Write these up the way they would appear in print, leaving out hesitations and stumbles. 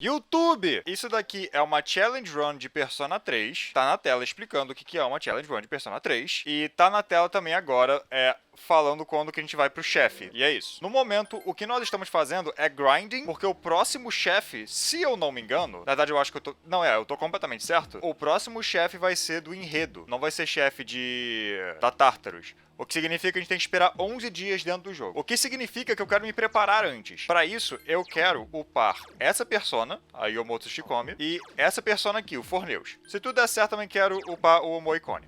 YouTube! Isso daqui é uma Challenge Run de Persona 3. Tá na tela explicando o que é uma Challenge Run de Persona 3. E tá na tela também agora, falando quando que a gente vai pro chefe. E é isso. No momento, o que nós estamos fazendo é grinding, porque o próximo chefe, se eu não me engano, na verdade eu acho que eu tô... Não, eu tô completamente certo. O próximo chefe vai ser do enredo. Não vai ser chefe da Tartarus. O que significa que a gente tem que esperar 11 dias dentro do jogo. O que significa que eu quero me preparar antes. Para isso, eu quero upar essa persona, a Yomotsu Shikome, e essa persona aqui, o Forneus. Se tudo der certo, também quero upar o Moikone.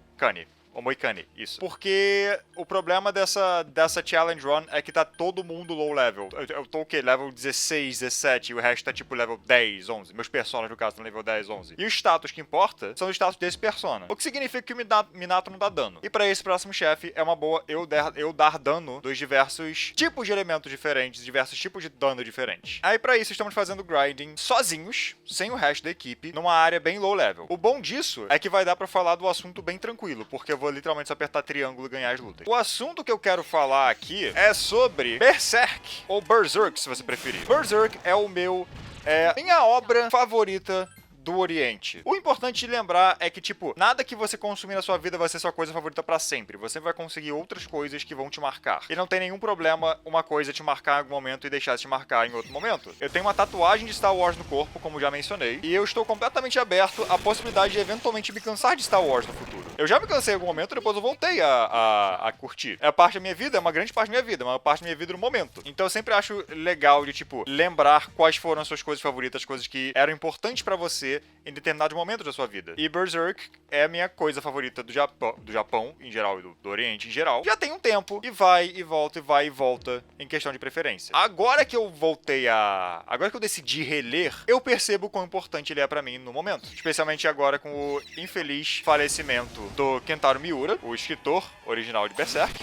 O Moikane, isso. Porque o problema dessa Challenge Run é que tá todo mundo low level. Eu tô o quê? Level 16, 17, e o resto tá tipo level 10, 11. Meus personagens, no caso, estão level 10, 11. E o status que importa são os status desse persona. O que significa que o Minato não dá dano. E pra esse próximo chefe, é uma boa eu dar dano dos diversos tipos de elementos diferentes, diversos tipos de dano diferentes. Aí pra isso, estamos fazendo grinding sozinhos, sem o resto da equipe, numa área bem low level. O bom disso é que vai dar pra falar do assunto bem tranquilo, porque eu vou literalmente só apertar triângulo e ganhar as lutas. O assunto que eu quero falar aqui é sobre Berserk, ou Berserk, se você preferir. Berserk é minha obra favorita do Oriente. O importante de lembrar é que, tipo, nada que você consumir na sua vida vai ser sua coisa favorita pra sempre. Você vai conseguir outras coisas que vão te marcar. E não tem nenhum problema uma coisa te marcar em algum momento e deixar de te marcar em outro momento. Eu tenho uma tatuagem de Star Wars no corpo, como já mencionei, e eu estou completamente aberto à possibilidade de eventualmente me cansar de Star Wars no futuro. Eu já me cansei em algum momento e depois eu voltei a curtir. É parte da minha vida, é uma grande parte da minha vida, é uma parte da minha vida no momento. Então eu sempre acho legal de, tipo, lembrar quais foram as suas coisas favoritas, as coisas que eram importantes pra você em determinados momentos da sua vida. E Berserk é a minha coisa favorita do Japão em geral e do Oriente em geral. Já tem um tempo e vai e volta em questão de preferência. Agora que eu decidi reler, eu percebo quão importante ele é pra mim no momento. Especialmente agora com o infeliz falecimento do Kentaro Miura, o escritor original de Berserk.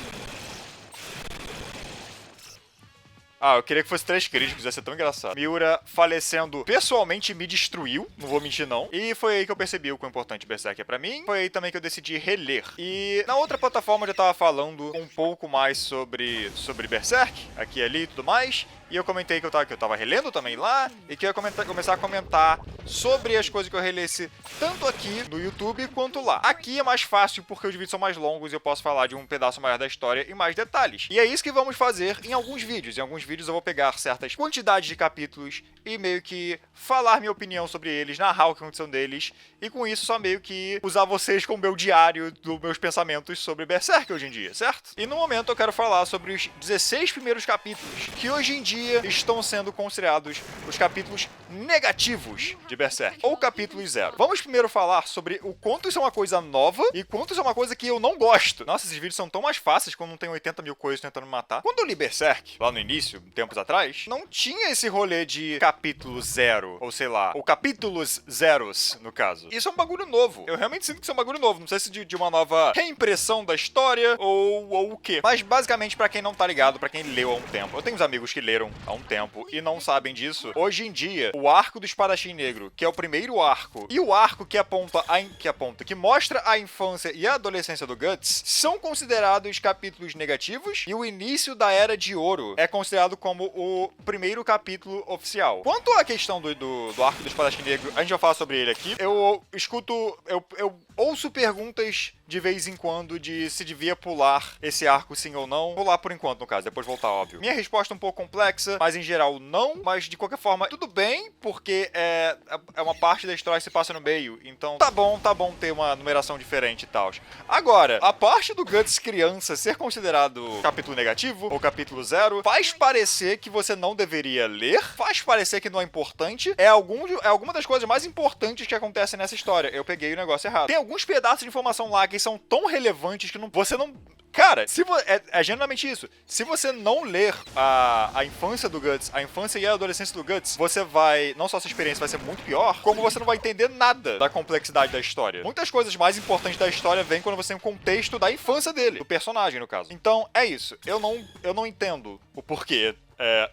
Eu queria que fosse 3 críticos, ia ser tão engraçado. Miura falecendo pessoalmente me destruiu, não vou mentir não. E foi aí que eu percebi o quão importante Berserk é pra mim. Foi aí também que eu decidi reler. E na outra plataforma eu já tava falando um pouco mais sobre Berserk, aqui e ali e tudo mais. E eu comentei que eu tava relendo também lá, e que eu ia começar a comentar sobre as coisas que eu relesse tanto aqui no YouTube quanto lá. Aqui é mais fácil porque os vídeos são mais longos e eu posso falar de um pedaço maior da história e mais detalhes. E é isso que vamos fazer em alguns vídeos. Em alguns vídeos eu vou pegar certas quantidades de capítulos e meio que falar minha opinião sobre eles, narrar o que aconteceu deles, e com isso só meio que usar vocês como meu diário dos meus pensamentos sobre Berserk hoje em dia, certo? E no momento eu quero falar sobre os 16 primeiros capítulos, que hoje em dia estão sendo considerados os capítulos negativos de Berserk, ou capítulo 0. Vamos primeiro falar sobre o quanto isso é uma coisa nova e quanto isso é uma coisa que eu não gosto. Nossa, esses vídeos são tão mais fáceis quando não tem 80 mil coisas tentando me matar. Quando eu li Berserk, lá no início, tempos atrás, não tinha esse rolê de capítulo 0, ou sei lá, ou capítulos zeros, no caso. Isso é um bagulho novo. Eu realmente sinto que isso é um bagulho novo. Não sei se de uma nova reimpressão da história ou o quê. Mas basicamente, pra quem não tá ligado, pra quem leu há um tempo, eu tenho uns amigos que leram há um tempo e não sabem disso. Hoje em dia, o arco do Espadachim Negro, que é o primeiro arco, e o arco que mostra a infância e a adolescência do Guts, são considerados capítulos negativos, e o início da Era de Ouro é considerado como o primeiro capítulo oficial. Quanto à questão do arco do Espadachim Negro, a gente vai falar sobre ele aqui. Eu ouço perguntas de vez em quando de se devia pular esse arco sim ou não. Pular por enquanto, no caso, depois voltar, óbvio. Minha resposta é um pouco complexa, mas em geral não. Mas de qualquer forma, tudo bem, porque é uma parte da história que se passa no meio. Então, tá bom ter uma numeração diferente e tal. Agora, a parte do Guts criança ser considerado capítulo negativo ou capítulo 0 faz parecer que você não deveria ler, faz parecer que não é importante. É alguma das coisas mais importantes que acontecem nessa história. Eu peguei o negócio errado. Tem alguns pedaços de informação lá que são tão relevantes que você não... Cara, é genuinamente isso. Se você não ler a infância do Guts, a infância e a adolescência do Guts, você vai... Não só a sua experiência vai ser muito pior, como você não vai entender nada da complexidade da história. Muitas coisas mais importantes da história vêm quando você tem o contexto da infância dele, do personagem, no caso. Então, é isso. Eu não entendo o porquê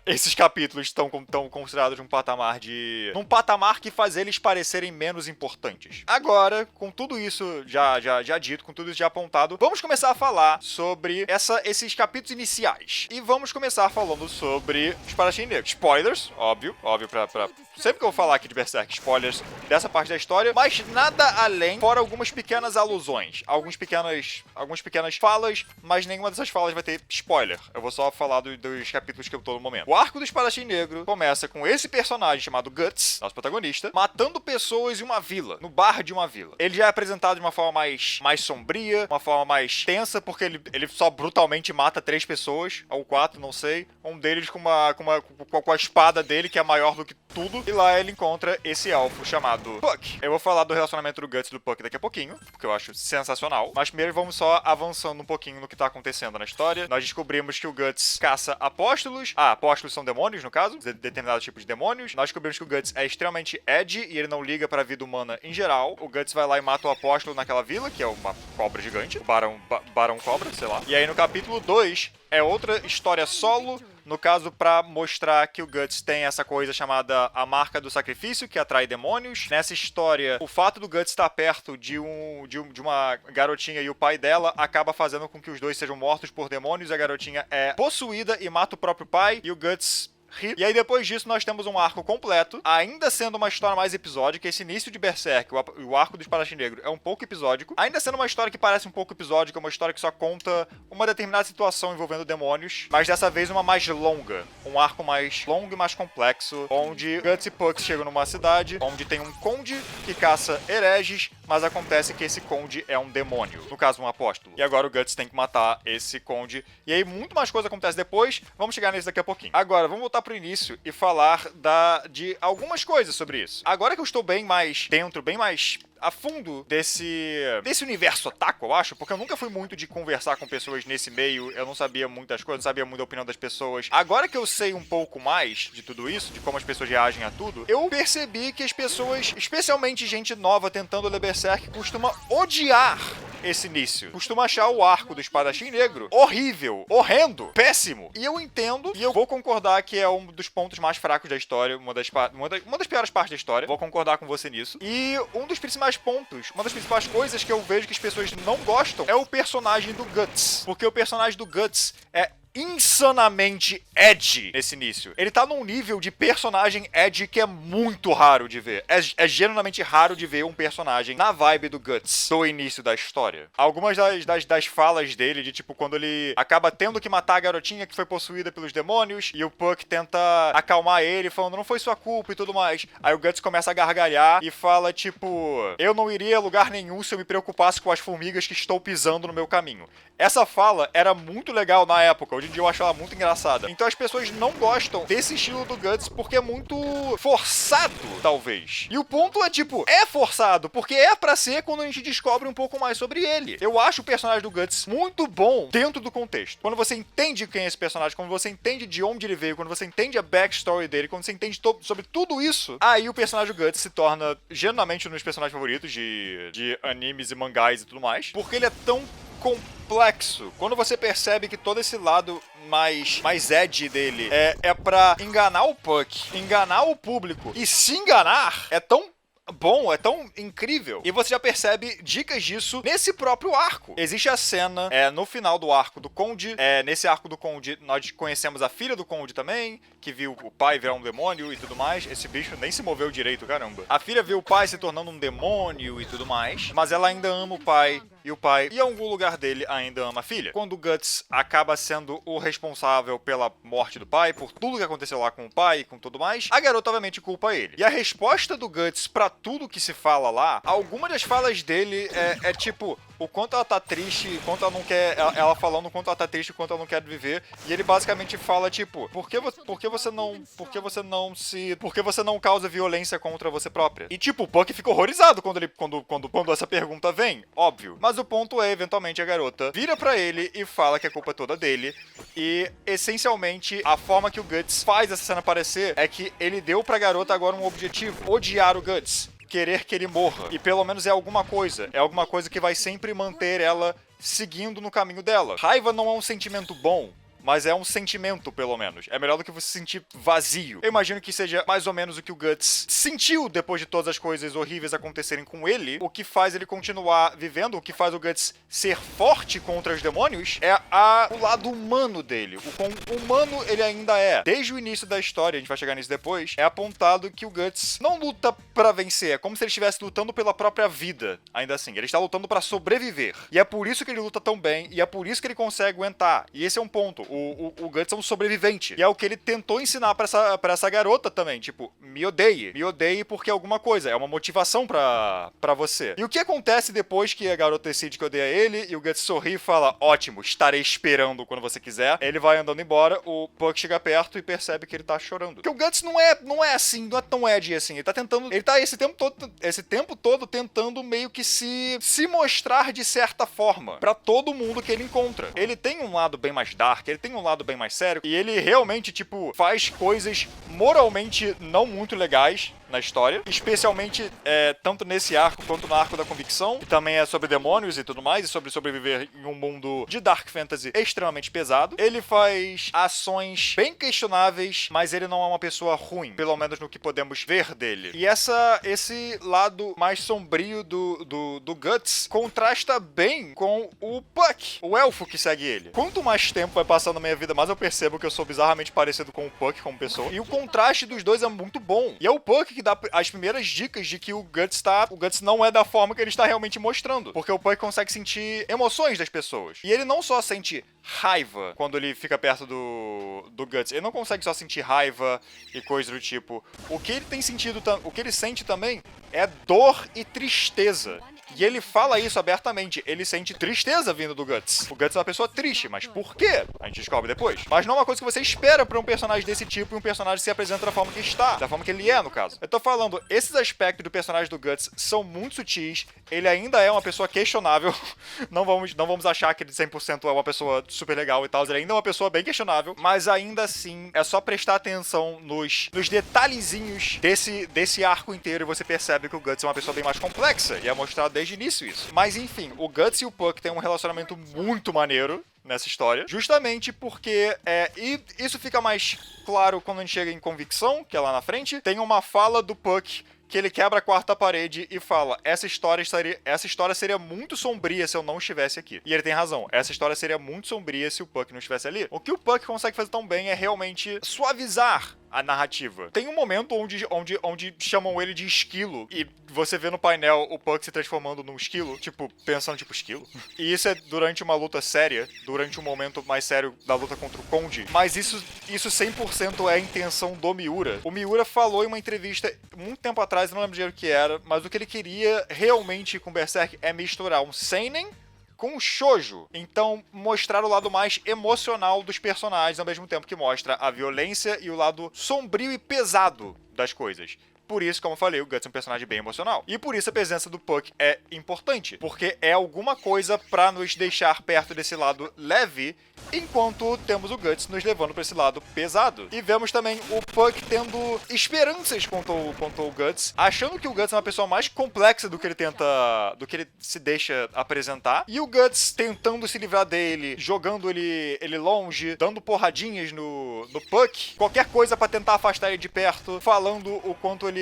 esses capítulos estão considerados num patamar que faz eles parecerem menos importantes. Agora, com tudo isso já dito, com tudo isso já apontado, vamos começar a falar sobre esses capítulos iniciais. E vamos começar falando sobre Espadachim Negro. Spoilers, óbvio pra... Sempre que eu vou falar aqui de Berserk, spoilers dessa parte da história, mas nada além, fora algumas pequenas alusões, algumas pequenas falas, mas nenhuma dessas falas vai ter spoiler. Eu vou só falar dos capítulos que eu tô no momento. O arco do Espadachim Negro começa com esse personagem chamado Guts, nosso protagonista, matando pessoas em uma vila, no bar de uma vila. Ele já é apresentado de uma forma mais sombria, uma forma mais tensa, porque ele só brutalmente mata 3 pessoas, ou 4, não sei. Um deles com a espada dele, que é maior do que tudo. E lá ele encontra esse elfo chamado Puck. Eu vou falar do relacionamento do Guts e do Puck daqui a pouquinho, porque eu acho sensacional. Mas primeiro vamos só avançando um pouquinho no que tá acontecendo na história. Nós descobrimos que o Guts caça apóstolos. Apóstolos são demônios, no caso, determinado tipo de demônios. Nós descobrimos que o Guts é extremamente edgy e ele não liga pra vida humana em geral. O Guts vai lá e mata o apóstolo naquela vila, que é uma cobra gigante. O Barão Cobra, sei lá. E aí no capítulo 2 é outra história solo, no caso, pra mostrar que o Guts tem essa coisa chamada a marca do sacrifício, que atrai demônios. Nessa história, o fato do Guts estar perto de uma garotinha e o pai dela acaba fazendo com que os dois sejam mortos por demônios. A garotinha é possuída e mata o próprio pai, e o Guts... E aí depois disso nós temos um arco completo, ainda sendo uma história mais episódica. Esse início de Berserk, o arco do Espadachim Negro, é um pouco episódico, ainda sendo uma história que parece um pouco episódica, uma história que só conta uma determinada situação envolvendo demônios, mas dessa vez uma mais longa, um arco mais longo e mais complexo, onde Guts e Puck chegam numa cidade, onde tem um conde que caça hereges, mas acontece que esse conde é um demônio, no caso um apóstolo. E agora o Guts tem que matar esse conde, e aí muito mais coisa acontece depois, vamos chegar nisso daqui a pouquinho. Agora, vamos voltar pro início e falar de algumas coisas sobre isso. Agora que eu estou bem mais dentro, bem mais a fundo desse universo otaku, eu acho, porque eu nunca fui muito de conversar com pessoas nesse meio, eu não sabia muitas coisas, não sabia muito da opinião das pessoas. Agora que eu sei um pouco mais de tudo isso, de como as pessoas reagem a tudo, eu percebi que as pessoas, especialmente gente nova tentando ler Berserk, costuma odiar esse início. Costuma achar o arco do Espadachim Negro horrível, horrendo, péssimo. E eu entendo, e eu vou concordar que é um dos pontos mais fracos da história, uma das piores partes da história. Vou concordar com você nisso. E um dos principais pontos, uma das principais coisas que eu vejo que as pessoas não gostam é o personagem do Guts. Porque o personagem do Guts é insanamente edgy nesse início. Ele tá num nível de personagem edgy que é muito raro de ver. É genuinamente raro de ver um personagem na vibe do Guts do início da história. Algumas das falas dele, de tipo, quando ele acaba tendo que matar a garotinha que foi possuída pelos demônios, e o Puck tenta acalmar ele, falando, não foi sua culpa e tudo mais. Aí o Guts começa a gargalhar e fala, tipo, eu não iria a lugar nenhum se eu me preocupasse com as formigas que estou pisando no meu caminho. Essa fala era muito legal na época, hoje em dia eu acho ela muito engraçada. Então as pessoas não gostam desse estilo do Guts porque é muito forçado, talvez. E o ponto é, tipo, é forçado, porque é pra ser quando a gente descobre um pouco mais sobre ele. Eu acho o personagem do Guts muito bom dentro do contexto. Quando você entende quem é esse personagem, quando você entende de onde ele veio, quando você entende a backstory dele, quando você entende sobre tudo isso, aí o personagem do Guts se torna genuinamente um dos personagens favoritos de animes e mangás e tudo mais, porque ele é tão complexo. Quando você percebe que todo esse lado mais edgy dele é pra enganar o Puck, enganar o público e se enganar, é tão bom, é tão incrível. E você já percebe dicas disso nesse próprio arco. Existe a cena no final do arco do Conde. Nesse arco do Conde, nós conhecemos a filha do Conde também, que viu o pai virar um demônio e tudo mais. Esse bicho nem se moveu direito, caramba. A filha viu o pai se tornando um demônio e tudo mais, mas ela ainda ama o pai. E o pai, em algum lugar dele, ainda ama a filha. Quando o Guts acaba sendo o responsável pela morte do pai, por tudo que aconteceu lá com o pai e com tudo mais, a garota obviamente culpa ele. E a resposta do Guts pra tudo que se fala lá, alguma das falas dele é tipo, o quanto ela tá triste, o quanto ela não quer, ela falando o quanto ela tá triste, o quanto ela não quer viver, e ele basicamente fala tipo, por que você não causa violência contra você própria? E tipo, o Puck fica horrorizado quando essa pergunta vem, óbvio. Mas o ponto é, eventualmente, a garota vira pra ele e fala que a culpa é toda dele, e essencialmente a forma que o Guts faz essa cena aparecer é que ele deu pra garota agora um objetivo, odiar o Guts. Querer que ele morra. E pelo menos é alguma coisa que vai sempre manter ela seguindo no caminho dela. Raiva não é um sentimento bom, mas é um sentimento, pelo menos. É melhor do que você se sentir vazio. Eu imagino que seja mais ou menos o que o Guts sentiu depois de todas as coisas horríveis acontecerem com ele. O que faz ele continuar vivendo, o que faz o Guts ser forte contra os demônios, é o lado humano dele. O quão humano ele ainda é. Desde o início da história, a gente vai chegar nisso depois, é apontado que o Guts não luta pra vencer. É como se ele estivesse lutando pela própria vida, ainda assim. Ele está lutando pra sobreviver. E é por isso que ele luta tão bem, e é por isso que ele consegue aguentar. E esse é um ponto. O Guts é um sobrevivente. E é o que ele tentou ensinar pra essa garota também. Tipo, me odeie. Me odeie porque é alguma coisa. É uma motivação pra você. E o que acontece depois que a garota decide que odeia ele, e o Guts sorri e fala, ótimo, estarei esperando quando você quiser. Ele vai andando embora, o Puck chega perto e percebe que ele tá chorando. Porque o Guts não é assim, não é tão edgy assim. Ele tá tentando, ele tá esse tempo todo tentando meio que se mostrar de certa forma pra todo mundo que ele encontra. Ele tem um lado bem mais dark, ele tem um lado bem mais sério, e ele realmente, tipo, faz coisas moralmente não muito legais na história, especialmente tanto nesse arco quanto no arco da convicção, que também é sobre demônios e tudo mais, e sobre sobreviver em um mundo de Dark Fantasy extremamente pesado. Ele faz ações bem questionáveis, mas ele não é uma pessoa ruim, pelo menos no que podemos ver dele. E esse lado mais sombrio do Guts contrasta bem com o Puck, o elfo que segue ele. Quanto mais tempo vai passando na minha vida, mais eu percebo que eu sou bizarramente parecido com o Puck como pessoa. E o contraste dos dois é muito bom. E é o Puck que dá as primeiras dicas de que o Guts não é da forma que ele está realmente mostrando. Porque o Puck consegue sentir emoções das pessoas. E ele não só sente raiva quando ele fica perto do Guts. Ele não consegue só sentir raiva e coisa do tipo. O que ele tem sentido, o que ele sente também é dor e tristeza. E ele fala isso abertamente. Ele sente tristeza vindo do Guts. O Guts é uma pessoa triste, mas por quê? A gente descobre depois. Mas não é uma coisa que você espera pra um personagem desse tipo e um personagem se apresenta da forma que está. Da forma que ele é, no caso. Eu tô falando, esses aspectos do personagem do Guts são muito sutis. Ele ainda é uma pessoa questionável. Não vamos achar que ele 100% é uma pessoa super legal e tal. Ele ainda é uma pessoa bem questionável. Mas ainda assim, é só prestar atenção nos detalhezinhos desse arco inteiro e você percebe que o Guts é uma pessoa bem mais complexa. E é mostrado desde o início isso. Mas enfim, o Guts e o Puck têm um relacionamento muito maneiro nessa história, justamente porque e isso fica mais claro quando a gente chega em Convicção, que é lá na frente. Tem uma fala do Puck que ele quebra a quarta parede e fala, essa história seria muito sombria se eu não estivesse aqui. E ele tem razão, essa história seria muito sombria se o Puck não estivesse ali. O que o Puck consegue fazer tão bem é realmente suavizar a narrativa. Tem um momento onde chamam ele de esquilo, e você vê no painel o Puck se transformando num esquilo, tipo, pensando tipo, esquilo? E isso é durante uma luta séria, durante um momento mais sério da luta contra o Conde, mas isso 100% é a intenção do Miura. O Miura falou em uma entrevista muito tempo atrás, eu não lembro de o que era, mas o que ele queria realmente com Berserk é misturar um seinen com shoujo. Então, mostrar o lado mais emocional dos personagens, ao mesmo tempo que mostra a violência e o lado sombrio e pesado das coisas. Por isso, como eu falei, o Guts é um personagem bem emocional. E por isso a presença do Puck é importante, porque é alguma coisa pra nos deixar perto desse lado leve, enquanto temos o Guts nos levando pra esse lado pesado. E vemos também o Puck tendo esperanças quanto ao Guts, achando que o Guts é uma pessoa mais complexa do que ele se deixa apresentar, e o Guts tentando se livrar dele, jogando ele longe, dando porradinhas no Puck, qualquer coisa pra tentar afastar ele de perto, falando o quanto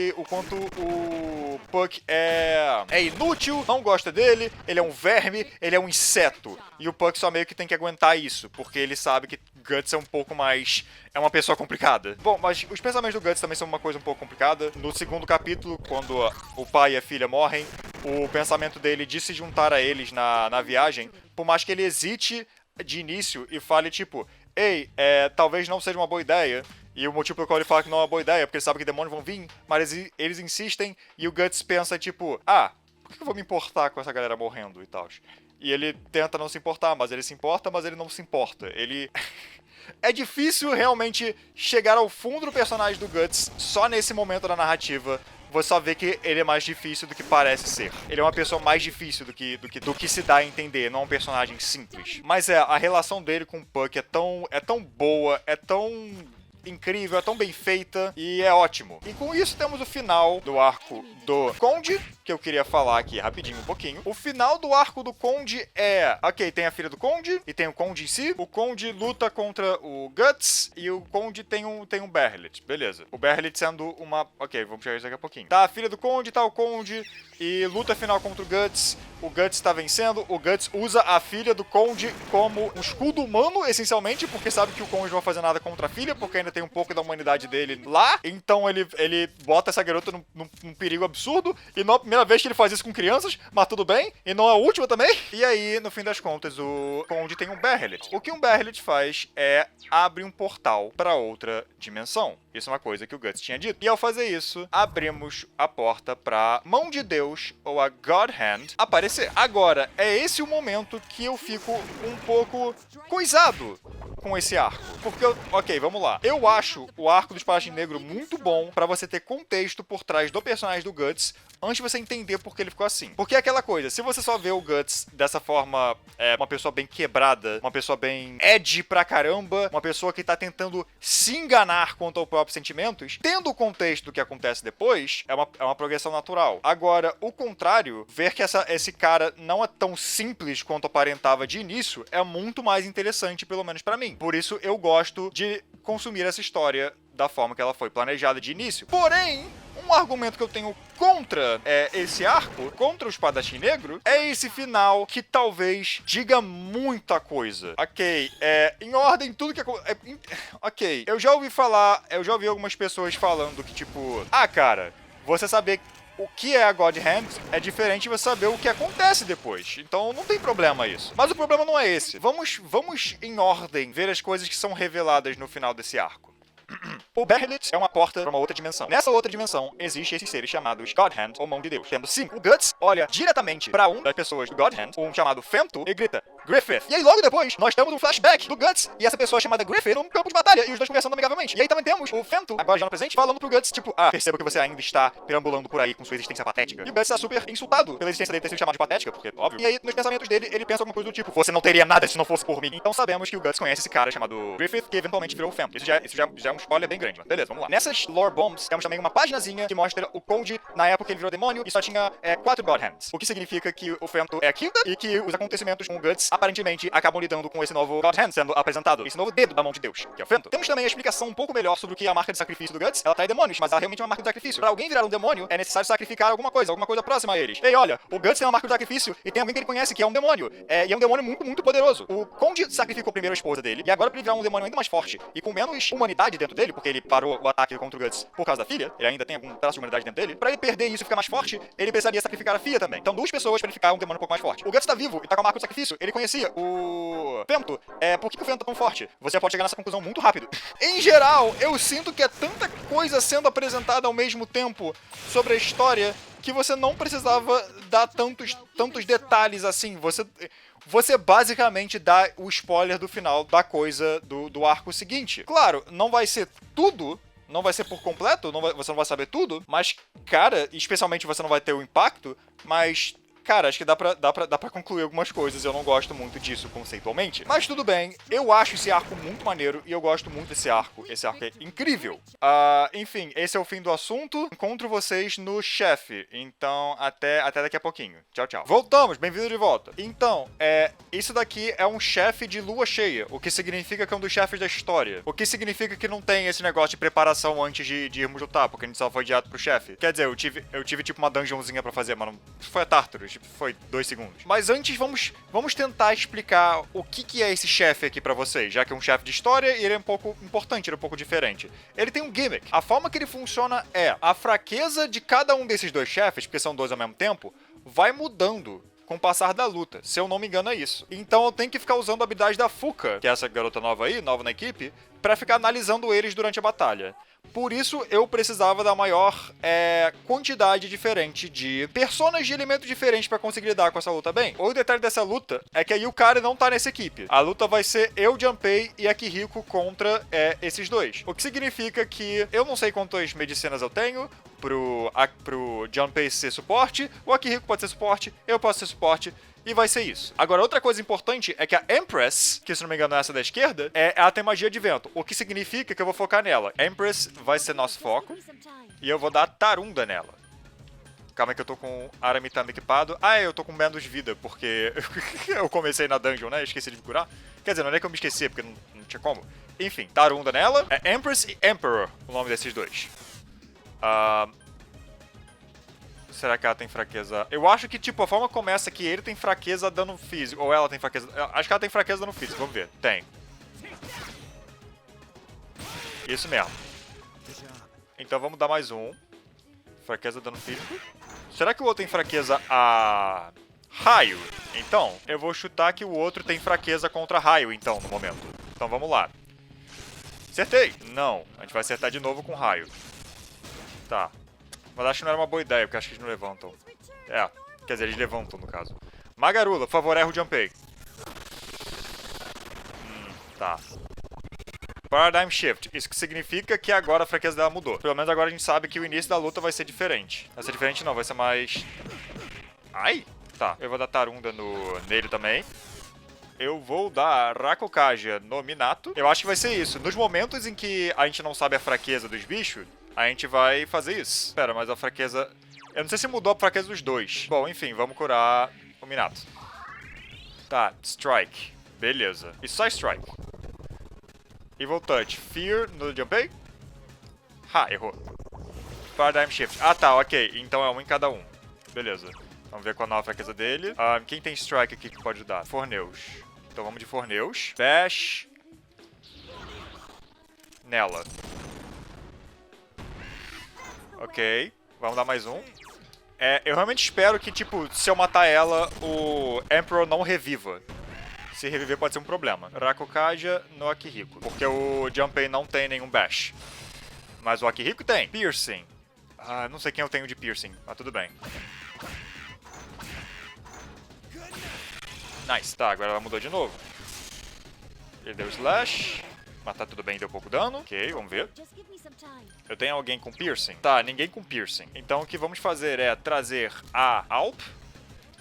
o Puck é inútil, não gosta dele, ele é um verme, ele é um inseto. E o Puck só meio que tem que aguentar isso, porque ele sabe que Guts é um pouco mais... é uma pessoa complicada. Bom, mas os pensamentos do Guts também são uma coisa um pouco complicada. No segundo capítulo, quando o pai e a filha morrem, o pensamento dele de se juntar a eles na viagem, por mais que ele hesite de início e fale tipo, ei, talvez não seja uma boa ideia. E o motivo pelo qual ele fala que não é uma boa ideia é porque ele sabe que demônios vão vir, mas eles insistem e o Guts pensa tipo, por que eu vou me importar com essa galera morrendo e tal? E ele tenta não se importar, mas ele se importa, mas ele não se importa. Ele... é difícil realmente chegar ao fundo do personagem do Guts só nesse momento da narrativa. Você só vê que ele é mais difícil do que parece ser. Ele é uma pessoa mais difícil do que se dá a entender, não é um personagem simples. Mas a relação dele com o Puck é tão boa, é tão incrível, é tão bem feita e é ótimo. E com isso temos o final do arco do Conde, que eu queria falar aqui rapidinho um pouquinho. O final do arco do Conde é... Ok, tem a filha do Conde e tem o Conde em si. O Conde luta contra o Guts e o Conde tem um Berlit. Beleza. O Berlit sendo uma... Ok, vamos chegar isso daqui a pouquinho. Tá a filha do Conde, tá o Conde e luta final contra o Guts. O Guts tá vencendo. O Guts usa a filha do Conde como um escudo humano, essencialmente, porque sabe que o Conde não vai fazer nada contra a filha, porque ainda tem um pouco da humanidade dele lá. Então ele bota essa garota num perigo absurdo. E não é a primeira vez que ele faz isso com crianças, mas tudo bem. E não é a última também. E aí, no fim das contas, o Conde tem um Berlit. O que um Berlit faz é abre um portal para outra dimensão. Isso é uma coisa que o Guts tinha dito. E ao fazer isso, abrimos a porta pra Mão de Deus, ou a God Hand, aparecer. Agora, é esse o momento que eu fico um pouco coisado com esse arco. Porque, ok, vamos lá. Eu acho o arco do Espadachim Negro muito bom pra você ter contexto por trás do personagem do Guts antes de você entender por que ele ficou assim. Porque é aquela coisa, se você só vê o Guts dessa forma, uma pessoa bem quebrada, uma pessoa bem edgy pra caramba, uma pessoa que tá tentando se enganar quanto aos próprios sentimentos, tendo o contexto do que acontece depois, é uma progressão natural. Agora, o contrário, ver que esse cara não é tão simples quanto aparentava de início, é muito mais interessante, pelo menos pra mim. Por isso, eu gosto de consumir essa história da forma que ela foi planejada de início. Porém, um argumento que eu tenho contra esse arco, contra o Espadachim Negro, é esse final que talvez diga muita coisa. Ok, em ordem, tudo que... Ok, eu já ouvi algumas pessoas falando que, tipo... Ah, cara, você saber o que é a God Hand é diferente de você saber o que acontece depois. Então não tem problema isso. Mas o problema não é esse. Vamos em ordem ver as coisas que são reveladas no final desse arco. O Berlit é uma porta para uma outra dimensão. Nessa outra dimensão, existem esses seres chamados God Hand, ou Mão de Deus. Tendo 5. O Guts olha diretamente para um das pessoas do God Hand, um chamado Femto, e grita, Griffith. E aí logo depois, nós temos um flashback do Guts e essa pessoa chamada Griffith num campo de batalha, e os dois conversando amigavelmente. E aí também temos o Femto, agora já no presente, falando pro Guts, tipo, percebo que você ainda está perambulando por aí com sua existência patética. E o Guts está super insultado pela existência dele ter sido chamado de patética, porque, óbvio. E aí, nos pensamentos dele, ele pensa alguma coisa do tipo, você não teria nada se não fosse por mim. Então sabemos que o Guts conhece esse cara chamado Griffith, que eventualmente virou o Femto. Isso já é um spoiler bem grande, mas beleza, vamos lá. Nessas lore bombs, temos também uma paginazinha que mostra o Conde na época que ele virou demônio e só tinha 4 God Hands. O que significa que o Femto é a quinta e que os acontecimentos com o Guts aparentemente acabam lidando com esse novo God Hand sendo apresentado, esse novo dedo da mão de Deus, que é o Femto. Temos também a explicação um pouco melhor sobre o que é a marca de sacrifício do Guts. Ela tá em demônios, mas ela realmente é uma marca de sacrifício. Pra alguém virar um demônio, é necessário sacrificar alguma coisa próxima a eles. Ei, olha, o Guts tem uma marca de sacrifício e tem alguém que ele conhece que é um demônio. E é um demônio muito, muito poderoso. O Conde sacrificou primeiro a esposa dele, e agora pra ele virar um demônio ainda mais forte e com menos humanidade dentro dele, porque ele parou o ataque contra o Guts por causa da filha, ele ainda tem algum traço de humanidade dentro dele, pra ele perder isso e ficar mais forte, ele precisaria sacrificar a filha também. Então 2 pessoas pra ele ficar um demônio um pouco mais forte. O Guts tá vivo e tá com a marca de sacrifício, ele conhecia o Femto. Por que o Femto é tão forte? Você pode chegar nessa conclusão muito rápido. Em geral, eu sinto que é tanta coisa sendo apresentada ao mesmo tempo sobre a história que você não precisava dar tantos detalhes assim. Você basicamente dá o spoiler do final da coisa do arco seguinte. Claro, não vai ser tudo, não vai ser por completo, você não vai saber tudo, mas, cara, especialmente você não vai ter o impacto, mas... Cara, acho que dá pra concluir algumas coisas. Eu não gosto muito disso conceitualmente. Mas tudo bem, eu acho esse arco muito maneiro e eu gosto muito desse arco. Esse arco é incrível. Enfim, esse é o fim do assunto. Encontro vocês no chefe. Então, até daqui a pouquinho. Tchau, tchau. Voltamos, bem-vindo de volta. Então, isso daqui é um chefe de lua cheia, o que significa que é um dos chefes da história. O que significa que não tem esse negócio de preparação antes de irmos lutar, porque a gente só foi direto pro chefe. Quer dizer, eu tive tipo uma dungeonzinha pra fazer, mas não foi a Tartarus. Foi 2 segundos. Mas antes, vamos tentar explicar o que é esse chefe aqui pra vocês, já que é um chefe de história e ele é um pouco importante, ele é um pouco diferente. Ele tem um gimmick. A forma que ele funciona é a fraqueza de cada um desses 2 chefes, porque são 2 ao mesmo tempo, vai mudando com o passar da luta. Se eu não me engano, é isso. Então eu tenho que ficar usando a habilidade da Fuka, que é essa garota nova aí, nova na equipe, pra ficar analisando eles durante a batalha. Por isso, eu precisava da maior quantidade diferente de personas de elementos diferentes pra conseguir lidar com essa luta bem. O detalhe dessa luta é que a Yukari não tá nessa equipe. A luta vai ser eu, Junpei e Akihiko contra esses 2. O que significa que eu não sei quantas medicinas eu tenho pro Junpei ser suporte, o Akihiko pode ser suporte, eu posso ser suporte. E vai ser isso. Agora, outra coisa importante é que a Empress, que se não me engano é essa da esquerda, ela tem magia de vento. O que significa que eu vou focar nela. Empress vai ser nosso foco. E eu vou dar Tarunda nela. Calma aí que eu tô com Aramitama equipado. Ah, eu tô com menos vida, porque eu comecei na dungeon, né? Esqueci de me curar. Quer dizer, não é que eu me esqueci, porque não tinha como. Enfim, Tarunda nela. É Empress e Emperor, o nome desses dois. Será que ela tem fraqueza? Eu acho que, tipo, a forma começa que ele tem fraqueza dano físico. Ou ela tem fraqueza... Acho que ela tem fraqueza dano físico, vamos ver. Tem. Isso mesmo. Então vamos dar mais um. Fraqueza dano físico. Será que o outro tem fraqueza a... raio? Então, eu vou chutar que o outro tem fraqueza contra raio, então, no momento. Então vamos lá. Acertei! Não. A gente vai acertar de novo com raio. Tá. Mas acho que não era uma boa ideia, porque acho que eles não levantam. Quer dizer, eles levantam, no caso. Magarula, por favor, erra o Junpei. Tá. Paradigm Shift. Isso que significa que agora a fraqueza dela mudou. Pelo menos agora a gente sabe que o início da luta vai ser diferente. Vai ser diferente não, vai ser mais... Ai! Tá, eu vou dar Tarunda nele também. Eu vou dar Rakukaja no Minato. Eu acho que vai ser isso. Nos momentos em que a gente não sabe a fraqueza dos bichos, a gente vai fazer isso. Espera, mas a fraqueza... Eu não sei se mudou a fraqueza dos dois. Bom, enfim, vamos curar o Minato. Tá, Strike. Beleza. E só Strike. Evil Touch. Fear no Junpei? Errou. Paradigm Shift. Ah, tá, ok. Então é um em cada um. Beleza. Vamos ver qual é a nova fraqueza dele. Quem tem Strike aqui que pode dar? Forneus. Então vamos de Forneus. Bash. Nela. Ok. Vamos dar mais um. Eu realmente espero que, tipo, se eu matar ela, o Emperor não reviva. Se reviver pode ser um problema. Rakukaja no Akihiko. Porque o Junpei não tem nenhum Bash. Mas o Akihiko tem. Piercing. Não sei quem eu tenho de Piercing, mas tudo bem. Nice. Tá, agora ela mudou de novo. Ele deu Slash. Mas tá tudo bem, deu pouco dano. Ok, vamos ver. Eu tenho alguém com Piercing? Tá, ninguém com Piercing. Então o que vamos fazer é trazer a Alp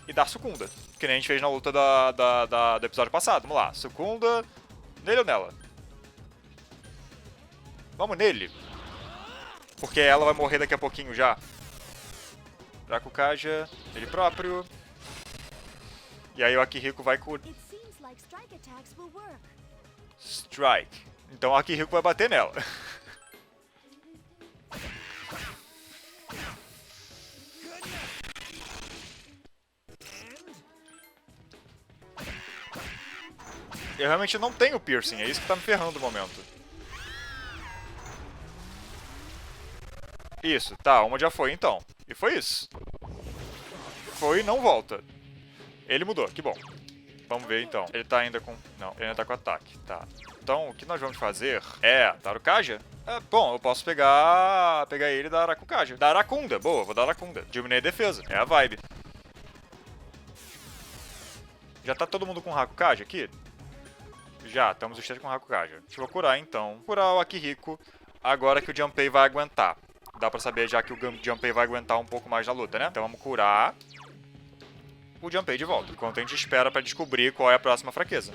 e dar Sucunda. Que nem a gente fez na luta do episódio passado. Vamos lá, Sucunda. Nele ou nela? Vamos nele. Porque ela vai morrer daqui a pouquinho já. Rakukaja, ele próprio. E aí o Akihiko vai curar. Strike. Então o Akihiko vai bater nela. Eu realmente não tenho piercing, é isso que tá me ferrando no momento. Isso, tá, uma já foi então. E foi isso. Foi e não volta. Ele mudou, que bom. Vamos ver então. Ele tá ainda com... Não, ele ainda tá com ataque, tá. Então, o que nós vamos fazer é... Tarukaja? Bom, eu posso pegar ele da Rakukaja. Da Arakunda, boa, vou dar Arakunda. Diminuir a defesa, é a vibe. Já tá todo mundo com Rakukaja aqui? Já, estamos os três com Rakukaja. Deixa eu curar então. Curar o Akihiko agora que o Junpei vai aguentar. Dá pra saber já que o Junpei vai aguentar um pouco mais na luta, né? Então vamos curar o Junpei de volta. Enquanto a gente espera pra descobrir qual é a próxima fraqueza.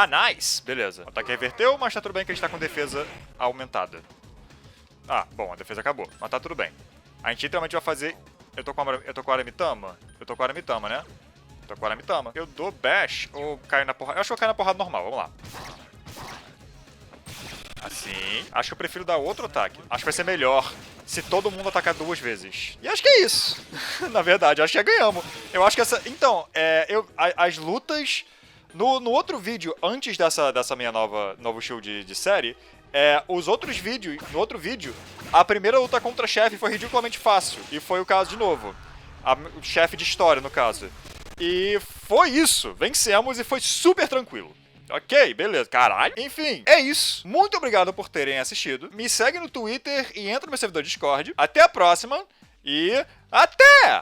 Nice! Beleza. O ataque reverteu, mas tá tudo bem que a gente tá com defesa aumentada. Bom, a defesa acabou. Mas tá tudo bem. A gente literalmente vai fazer... Eu tô com Aramitama? Eu tô com Aramitama, né? Tô com Aramitama. Eu dou Bash ou caio na porrada? Eu acho que eu caio na porrada normal. Vamos lá. Assim. Acho que eu prefiro dar outro ataque. Acho que vai ser melhor se todo mundo atacar duas vezes. E acho que é isso. Na verdade, acho que já ganhamos. Eu acho que essa... Então, as lutas... No outro vídeo, antes dessa minha novo show de série, os outros vídeos... No outro vídeo, a primeira luta contra chefe foi ridiculamente fácil. E foi o caso de novo. O chefe de história, no caso. E foi isso. Vencemos e foi super tranquilo. Ok, beleza. Caralho. Enfim, é isso. Muito obrigado por terem assistido. Me segue no Twitter e entra no meu servidor Discord. Até a próxima e até!